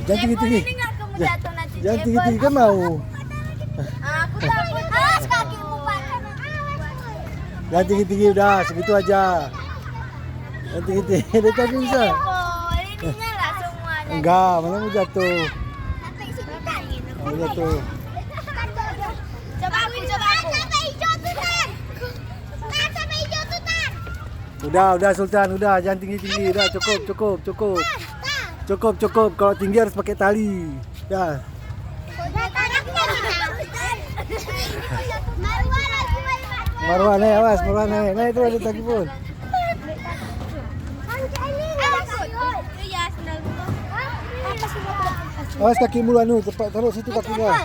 Jangan tinggi-tinggi. Jangan tinggi-tinggi kan mau. Aku takut. Awas kakimu Pak. Jangan tinggi-tinggi udah, segitu aja. Jangan tinggi-tinggi, dia tak bisa. Ininya lah semuanya. Enggak, mana mau jatuh. Mau jatuh. Coba aku. Sampai hijau tuh Tan. Sampai hijau tuh Tan. Udah Sultan, udah jangan tinggi-tinggi, udah cukup. Cukup. Kalau tinggi harus pakai tali. Ya. Marwan naik, awas Marwan naik. Naik itu ada tadi pun. Awas kakimu anu, tepat taruh situ kakinya.